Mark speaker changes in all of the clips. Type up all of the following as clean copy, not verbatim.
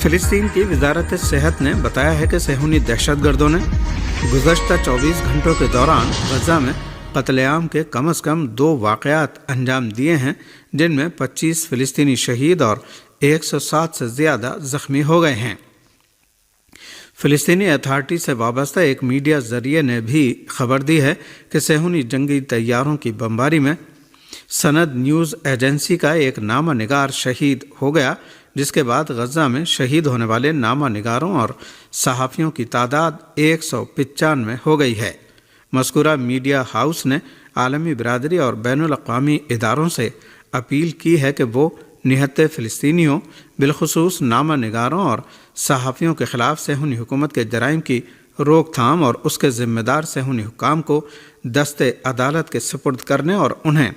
Speaker 1: فلسطین کی وزارت صحت نے بتایا ہے کہ صہیونی دہشت گردوں نے گزشتہ 24 گھنٹوں کے دوران غزہ میں قتل عام کے کم از کم 2 واقعات انجام دیے ہیں، جن میں 25 فلسطینی شہید اور 107 سے زیادہ زخمی ہو گئے ہیں۔ فلسطینی اتھارٹی سے وابستہ ایک میڈیا ذریعے نے بھی خبر دی ہے کہ صہیونی جنگی طیاروں کی بمباری میں سند نیوز ایجنسی کا ایک نامہ نگار شہید ہو گیا، جس کے بعد غزہ میں شہید ہونے والے نامہ نگاروں اور صحافیوں کی تعداد 195 ہو گئی ہے۔ مذکورہ میڈیا ہاؤس نے عالمی برادری اور بین الاقوامی اداروں سے اپیل کی ہے کہ وہ نہتے فلسطینیوں، بالخصوص نامہ نگاروں اور صحافیوں کے خلاف صہیونی حکومت کے جرائم کی روک تھام اور اس کے ذمہ دار صہیونی حکام کو دست عدالت کے سپرد کرنے اور انہیں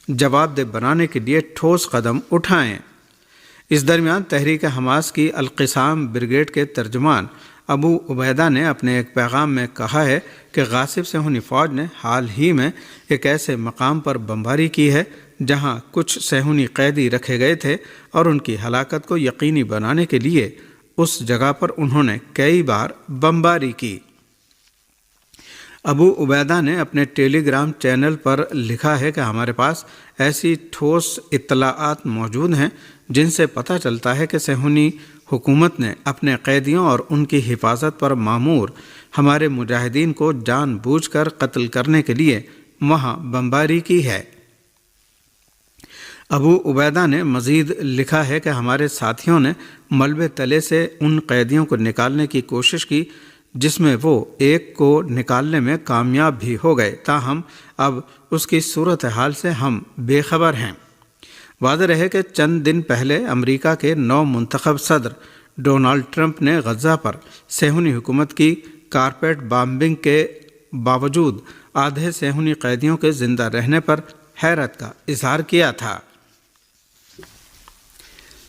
Speaker 1: جواب دہ بنانے کے لیے ٹھوس قدم اٹھائیں۔ اس درمیان تحریک حماس کی القسام بریگیڈ کے ترجمان ابو عبیدہ نے اپنے ایک پیغام میں کہا ہے کہ غاصب صہیونی فوج نے حال ہی میں ایک ایسے مقام پر بمباری کی ہے جہاں کچھ صہیونی قیدی رکھے گئے تھے اور ان کی ہلاکت کو یقینی بنانے کے لیے اس جگہ پر انہوں نے کئی بار بمباری کی۔ ابو عبیدہ نے اپنے ٹیلی گرام چینل پر لکھا ہے کہ ہمارے پاس ایسی ٹھوس اطلاعات موجود ہیں جن سے پتہ چلتا ہے کہ صہیونی حکومت نے اپنے قیدیوں اور ان کی حفاظت پر مامور ہمارے مجاہدین کو جان بوجھ کر قتل کرنے کے لیے وہاں بمباری کی ہے۔ ابو عبیدہ نے مزید لکھا ہے کہ ہمارے ساتھیوں نے ملبے تلے سے ان قیدیوں کو نکالنے کی کوشش کی جس میں وہ ایک کو نکالنے میں کامیاب بھی ہو گئے، تاہم اب اس کی صورتحال سے ہم بے خبر ہیں۔ واضح رہے کہ چند دن پہلے امریکہ کے نو منتخب صدر ڈونالڈ ٹرمپ نے غزہ پر صہیونی حکومت کی کارپیٹ بامبنگ کے باوجود آدھے صہیونی قیدیوں کے زندہ رہنے پر حیرت کا اظہار کیا تھا۔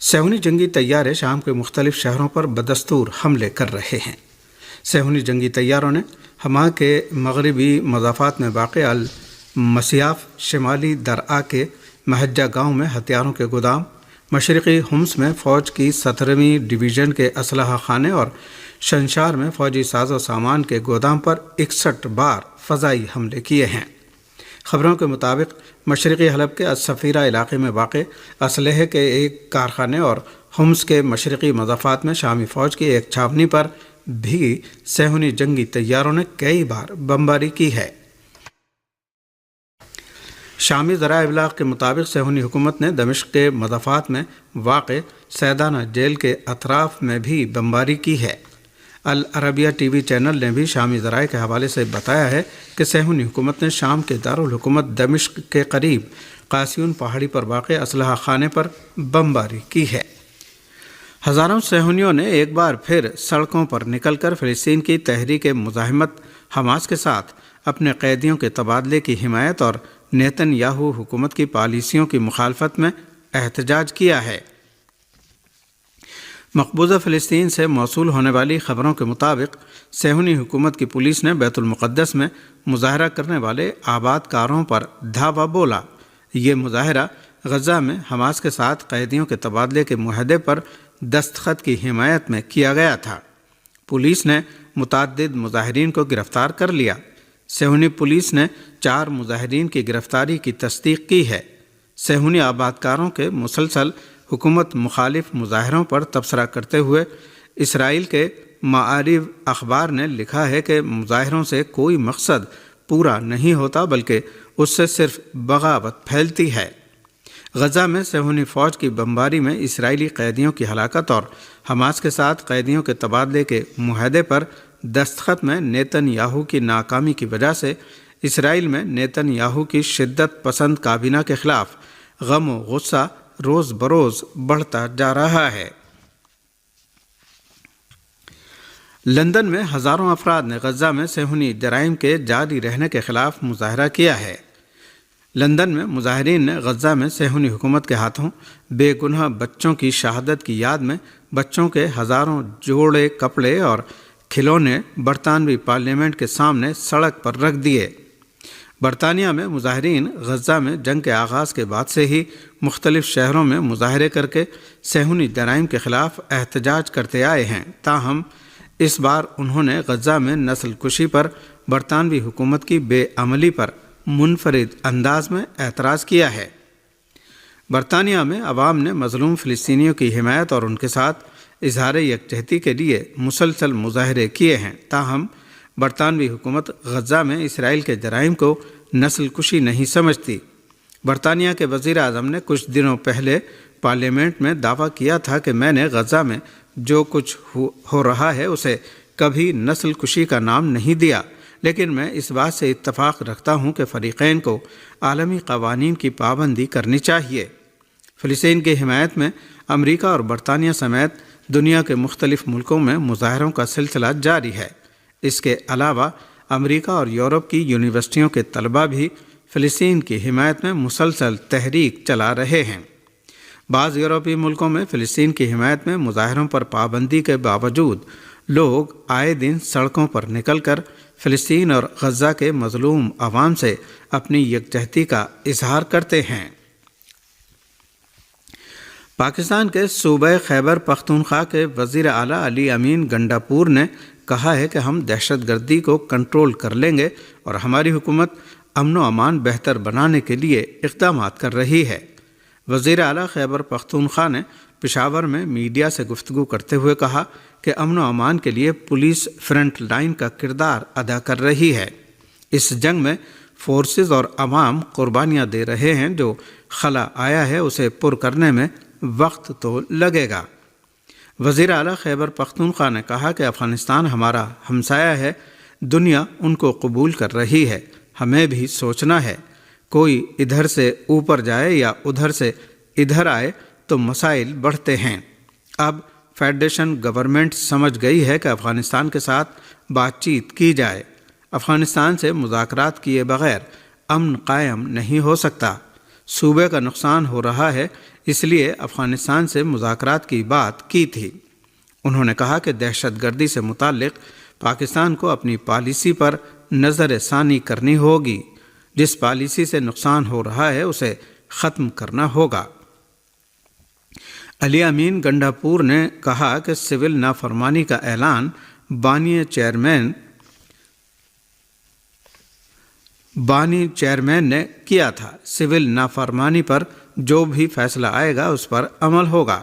Speaker 1: صہیونی جنگی طیارے شام کے مختلف شہروں پر بدستور حملے کر رہے ہیں۔ صہیونی جنگی طیاروں نے حما کے مغربی مضافات میں واقع المسیاف، شمالی درعا کے مہجہ گاؤں میں ہتھیاروں کے گودام، مشرقی حمص میں فوج کی 17ویں ڈویژن کے اسلحہ خانے اور شنشار میں فوجی ساز و سامان کے گودام پر 61 بار فضائی حملے کیے ہیں۔ خبروں کے مطابق مشرقی حلب کے الصفیرہ علاقے میں واقع اسلحے کے ایک کارخانے اور حمص کے مشرقی مضافات میں شامی فوج کی ایک چھاونی پر بھی صہیونی جنگی طیاروں نے کئی بار بمباری کی ہے۔ شامی ذرائع ابلاغ کے مطابق صہیونی حکومت نے دمشق کے مضافات میں واقع سیدانہ جیل کے اطراف میں بھی بمباری کی ہے۔ العربیہ ٹی وی چینل نے بھی شامی ذرائع کے حوالے سے بتایا ہے کہ صہیونی حکومت نے شام کے دارالحکومت دمشق کے قریب قاسیون پہاڑی پر واقع اسلحہ خانے پر بمباری کی ہے۔ ہزاروں صہیونیوں نے ایک بار پھر سڑکوں پر نکل کر فلسطین کی تحریک مزاحمت حماس کے ساتھ اپنے قیدیوں کے تبادلے کی حمایت اور نیتن یاہو حکومت کی پالیسیوں کی مخالفت میں احتجاج کیا ہے۔ مقبوضہ فلسطین سے موصول ہونے والی خبروں کے مطابق صہیونی حکومت کی پولیس نے بیت المقدس میں مظاہرہ کرنے والے آباد کاروں پر دھاوا بولا۔ یہ مظاہرہ غزہ میں حماس کے ساتھ قیدیوں کے تبادلے کے معاہدے پر دستخط کی حمایت میں کیا گیا تھا۔ پولیس نے متعدد مظاہرین کو گرفتار کر لیا۔ صہیونی پولیس نے 4 مظاہرین کی گرفتاری کی تصدیق کی ہے۔ صہیونی آبادکاروں کے مسلسل حکومت مخالف مظاہروں پر تبصرہ کرتے ہوئے اسرائیل کے معارف اخبار نے لکھا ہے کہ مظاہروں سے کوئی مقصد پورا نہیں ہوتا بلکہ اس سے صرف بغاوت پھیلتی ہے۔ غزہ میں صہیونی فوج کی بمباری میں اسرائیلی قیدیوں کی ہلاکت اور حماس کے ساتھ قیدیوں کے تبادلے کے معاہدے پر دستخط میں نیتن یاہو کی ناکامی کی وجہ سے اسرائیل میں نیتن یاہو کی شدت پسند کابینہ کے خلاف غم و غصہ روز بروز بڑھتا جا رہا ہے۔ لندن میں ہزاروں افراد نے غزہ میں صہیونی جرائم کے جاری رہنے کے خلاف مظاہرہ کیا ہے۔ لندن میں مظاہرین نے غزہ میں صہیونی حکومت کے ہاتھوں بے گناہ بچوں کی شہادت کی یاد میں بچوں کے ہزاروں جوڑے کپڑے اور کھلونے برطانوی پارلیمنٹ کے سامنے سڑک پر رکھ دیے۔ برطانیہ میں مظاہرین غزہ میں جنگ کے آغاز کے بعد سے ہی مختلف شہروں میں مظاہرے کر کے صہیونی جرائم کے خلاف احتجاج کرتے آئے ہیں، تاہم اس بار انہوں نے غزہ میں نسل کشی پر برطانوی حکومت کی بے عملی پر منفرد انداز میں اعتراض کیا ہے۔ برطانیہ میں عوام نے مظلوم فلسطینیوں کی حمایت اور ان کے ساتھ اظہار یکجہتی کے لیے مسلسل مظاہرے کیے ہیں، تاہم برطانوی حکومت غزہ میں اسرائیل کے جرائم کو نسل کشی نہیں سمجھتی۔ برطانیہ کے وزیر اعظم نے کچھ دنوں پہلے پارلیمنٹ میں دعویٰ کیا تھا کہ میں نے غزہ میں جو کچھ ہو رہا ہے اسے کبھی نسل کشی کا نام نہیں دیا، لیکن میں اس بات سے اتفاق رکھتا ہوں کہ فریقین کو عالمی قوانین کی پابندی کرنی چاہیے۔ فلسطین کی حمایت میں امریکہ اور برطانیہ سمیت دنیا کے مختلف ملکوں میں مظاہروں کا سلسلہ جاری ہے۔ اس کے علاوہ امریکہ اور یورپ کی یونیورسٹیوں کے طلباء بھی فلسطین کی حمایت میں مسلسل تحریک چلا رہے ہیں۔ بعض یورپی ملکوں میں فلسطین کی حمایت میں مظاہروں پر پابندی کے باوجود لوگ آئے دن سڑکوں پر نکل کر فلسطین اور غزہ کے مظلوم عوام سے اپنی یکجہتی کا اظہار کرتے ہیں۔ پاکستان کے صوبہ خیبر پختونخوا کے وزیر اعلیٰ علی امین گنڈاپور نے کہا ہے کہ ہم دہشت گردی کو کنٹرول کر لیں گے اور ہماری حکومت امن و امان بہتر بنانے کے لیے اقدامات کر رہی ہے۔ وزیر اعلیٰ خیبر پختونخوا نے پشاور میں میڈیا سے گفتگو کرتے ہوئے کہا کہ امن و امان کے لیے پولیس فرنٹ لائن کا کردار ادا کر رہی ہے۔ اس جنگ میں فورسز اور عوام قربانیاں دے رہے ہیں، جو خلا آیا ہے اسے پر کرنے میں وقت تو لگے گا۔ وزیر اعلیٰ خیبر پختونخوا نے کہا کہ افغانستان ہمارا ہمسایہ ہے، دنیا ان کو قبول کر رہی ہے، ہمیں بھی سوچنا ہے۔ کوئی ادھر سے اوپر جائے یا ادھر سے ادھر آئے تو مسائل بڑھتے ہیں۔ اب فیڈریشن گورنمنٹ سمجھ گئی ہے کہ افغانستان کے ساتھ بات چیت کی جائے۔ افغانستان سے مذاکرات کیے بغیر امن قائم نہیں ہو سکتا۔ صوبے کا نقصان ہو رہا ہے، اس لیے افغانستان سے مذاکرات کی بات کی تھی۔ انہوں نے کہا کہ دہشت گردی سے متعلق پاکستان کو اپنی پالیسی پر نظر ثانی کرنی ہوگی۔ جس پالیسی سے نقصان ہو رہا ہے اسے ختم کرنا ہوگا۔ علی امین گنڈاپور نے کہا کہ سول نافرمانی کا اعلان بانی چیئرمین نے کیا تھا۔ سول نافرمانی پر جو بھی فیصلہ آئے گا اس پر عمل ہوگا۔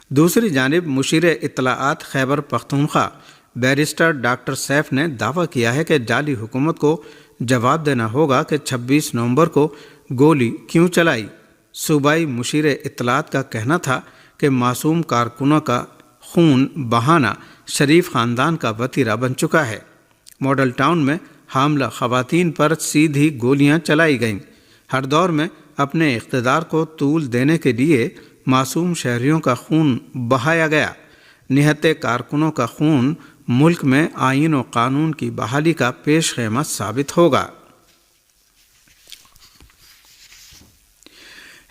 Speaker 1: دوسری جانب مشیر اطلاعات Khyber Pakhtunkhwa barrister doctor safe نے دعویٰ کیا ہے کہ جعلی حکومت کو جواب دینا ہوگا کہ 26 نومبر کو گولی کیوں چلائی۔ صوبائی مشیر اطلاعات کا کہنا تھا کہ معصوم کارکنوں کا خون بہانا شریف خاندان کا وتیرہ بن چکا ہے۔ ماڈل ٹاؤن میں حاملہ خواتین پر سیدھی گولیاں چلائی گئیں۔ ہر دور میں اپنے اقتدار کو طول دینے کے لیے معصوم شہریوں کا خون بہایا گیا۔ نہتے کارکنوں کا خون ملک میں آئین و قانون کی بحالی کا پیش خیمہ ثابت ہوگا۔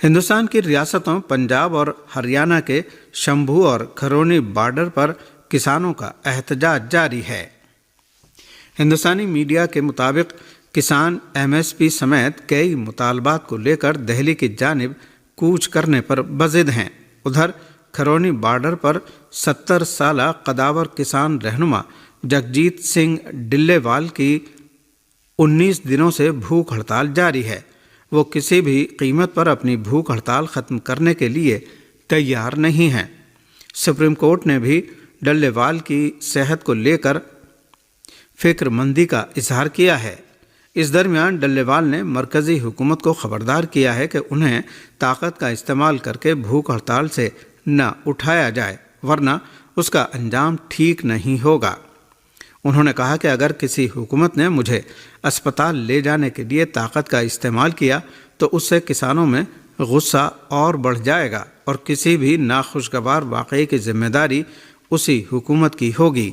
Speaker 1: ہندوستان کی ریاستوں پنجاب اور ہریانہ کے شمبھو اور کھرونی بارڈر پر کسانوں کا احتجاج جاری ہے۔ ہندوستانی میڈیا کے مطابق کسان ایم ایس پی سمیت کئی مطالبات کو لے کر دہلی کی جانب کوچ کرنے پر بضد ہیں۔ ادھر کھرونی بارڈر پر 70 سالہ قداور کسان رہنما جگجیت سنگھ ڈلے وال کی 19 دنوں سے بھوک ہڑتال جاری ہے۔ وہ کسی بھی قیمت پر اپنی بھوک ہڑتال ختم کرنے کے لیے تیار نہیں ہیں۔ سپریم کورٹ نے بھی ڈلے وال کی صحت کو لے کر فکر مندی کا اظہار کیا ہے۔ اس درمیان ڈلے وال نے مرکزی حکومت کو خبردار کیا ہے کہ انہیں طاقت کا استعمال کر کے بھوک ہڑتال سے نہ اٹھایا جائے، ورنہ اس کا انجام ٹھیک نہیں ہوگا۔ انہوں نے کہا کہ اگر کسی حکومت نے مجھے اسپتال لے جانے کے لیے طاقت کا استعمال کیا تو اس سے کسانوں میں غصہ اور بڑھ جائے گا اور کسی بھی ناخوشگوار واقعے کی ذمہ داری اسی حکومت کی ہوگی۔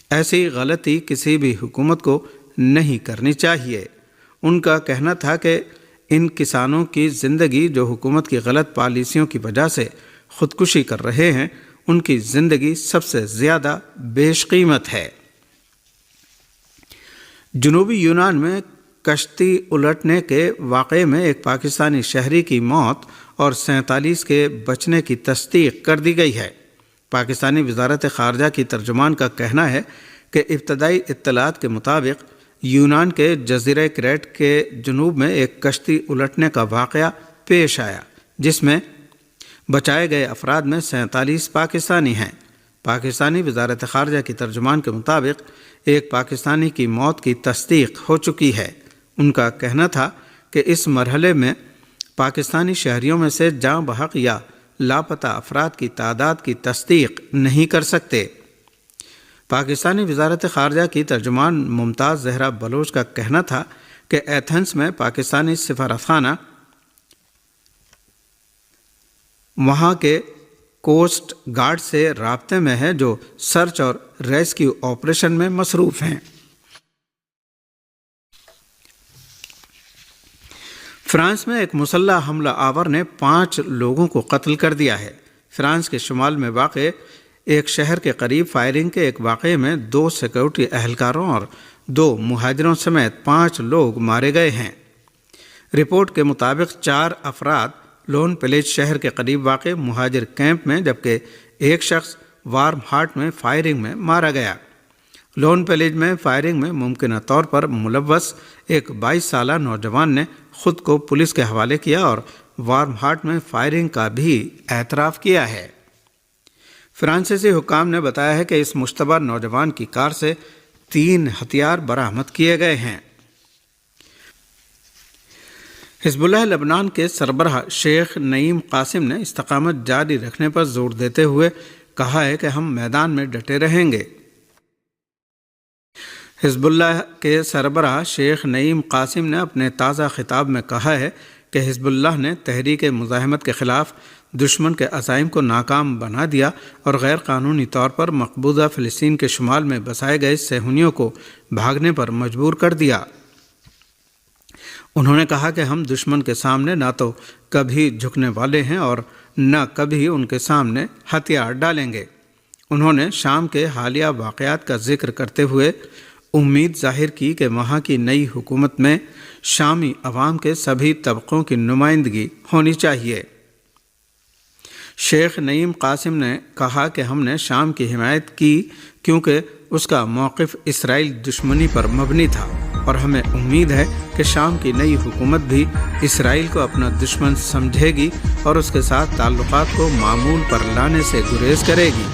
Speaker 1: ایسی غلطی کسی بھی حکومت کو نہیں کرنی چاہیے۔ ان کا کہنا تھا کہ ان کسانوں کی زندگی جو حکومت کی غلط پالیسیوں کی وجہ سے خودکشی کر رہے ہیں، ان کی زندگی سب سے زیادہ بیش قیمت ہے۔ جنوبی یونان میں کشتی الٹنے کے واقعے میں ایک پاکستانی شہری کی موت اور 47 کے بچنے کی تصدیق کر دی گئی ہے۔ پاکستانی وزارت خارجہ کی ترجمان کا کہنا ہے کہ ابتدائی اطلاعات کے مطابق یونان کے جزیرہ کریٹ کے جنوب میں ایک کشتی الٹنے کا واقعہ پیش آیا، جس میں بچائے گئے افراد میں 47 پاکستانی ہیں۔ پاکستانی وزارت خارجہ کی ترجمان کے مطابق ایک پاکستانی کی موت کی تصدیق ہو چکی ہے۔ ان کا کہنا تھا کہ اس مرحلے میں پاکستانی شہریوں میں سے جاں بحق یا لاپتہ افراد کی تعداد کی تصدیق نہیں کر سکتے۔ پاکستانی وزارت خارجہ کی ترجمان ممتاز زہرا بلوچ کا کہنا تھا کہ ایتھنز میں پاکستانی سفارتخانہ وہاں کے کوسٹ گارڈ سے رابطے میں ہے، جو سرچ اور ریسکیو آپریشن میں مصروف ہیں۔ فرانس میں ایک مسلح حملہ آور نے 5 لوگوں کو قتل کر دیا ہے۔ فرانس کے شمال میں واقع ایک شہر کے قریب فائرنگ کے ایک واقعے میں 2 سیکورٹی اہلکاروں اور 2 مہاجروں سمیت 5 لوگ مارے گئے ہیں۔ رپورٹ کے مطابق 4 افراد لون پلیج شہر کے قریب واقع مہاجر کیمپ میں، جبکہ ایک شخص وارم ہارٹ میں فائرنگ میں مارا گیا۔ لون پلیج میں فائرنگ میں ممکنہ طور پر ملوث ایک 22 سالہ نوجوان نے خود کو پولیس کے حوالے کیا اور وارم ہارٹ میں فائرنگ کا بھی اعتراف کیا ہے۔ فرانسیسی حکام نے بتایا ہے کہ اس مشتبہ نوجوان کی کار سے 3 ہتھیار برآمد کیے گئے ہیں۔ حزب اللہ لبنان کے سربراہ شیخ نعیم قاسم نے استقامت جاری رکھنے پر زور دیتے ہوئے کہا ہے کہ ہم میدان میں ڈٹے رہیں گے۔ حزب اللہ کے سربراہ شیخ نعیم قاسم نے اپنے تازہ خطاب میں کہا ہے کہ حزب اللہ نے تحریک مزاحمت کے خلاف دشمن کے عزائم کو ناکام بنا دیا اور غیر قانونی طور پر مقبوضہ فلسطین کے شمال میں بسائے گئے صہیونیوں کو بھاگنے پر مجبور کر دیا۔ انہوں نے کہا کہ ہم دشمن کے سامنے نہ تو کبھی جھکنے والے ہیں اور نہ کبھی ان کے سامنے ہتھیار ڈالیں گے۔ انہوں نے شام کے حالیہ واقعات کا ذکر کرتے ہوئے امید ظاہر کی کہ وہاں کی نئی حکومت میں شامی عوام کے سبھی طبقوں کی نمائندگی ہونی چاہیے۔ شیخ نعیم قاسم نے کہا کہ ہم نے شام کی حمایت کی کیونکہ اس کا موقف اسرائیل دشمنی پر مبنی تھا، اور ہمیں امید ہے کہ شام کی نئی حکومت بھی اسرائیل کو اپنا دشمن سمجھے گی اور اس کے ساتھ تعلقات کو معمول پر لانے سے گریز کرے گی۔